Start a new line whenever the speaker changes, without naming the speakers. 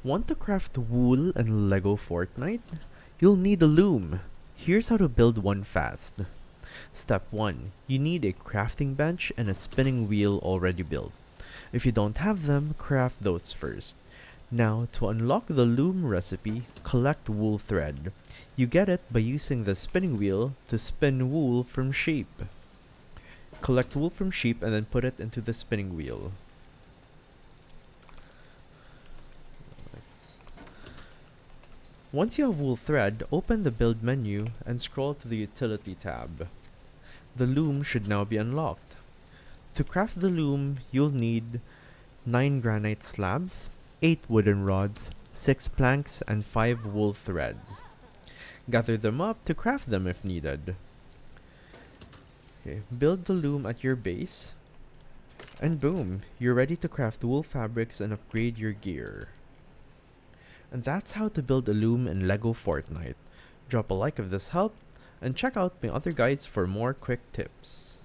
Want to craft wool in LEGO Fortnite? You'll need a loom. Here's how to build one fast. Step 1. You need a crafting bench and a spinning wheel already built. If you don't have them, craft those first. Now, to unlock the loom recipe, collect wool thread. You get it by using the spinning wheel to spin wool from sheep. Collect wool from sheep and then put it into the spinning wheel. Once you have wool thread, open the build menu and scroll to the utility tab. The loom should now be unlocked. To craft the loom, you'll need 9 granite slabs, 8 wooden rods, 6 planks, and 5 wool threads. Gather them up to craft them if needed. Okay, build the loom at your base, and boom, you're ready to craft wool fabrics and upgrade your gear. And that's how to build a loom in LEGO Fortnite. Drop a like if this helped, and check out my other guides for more quick tips.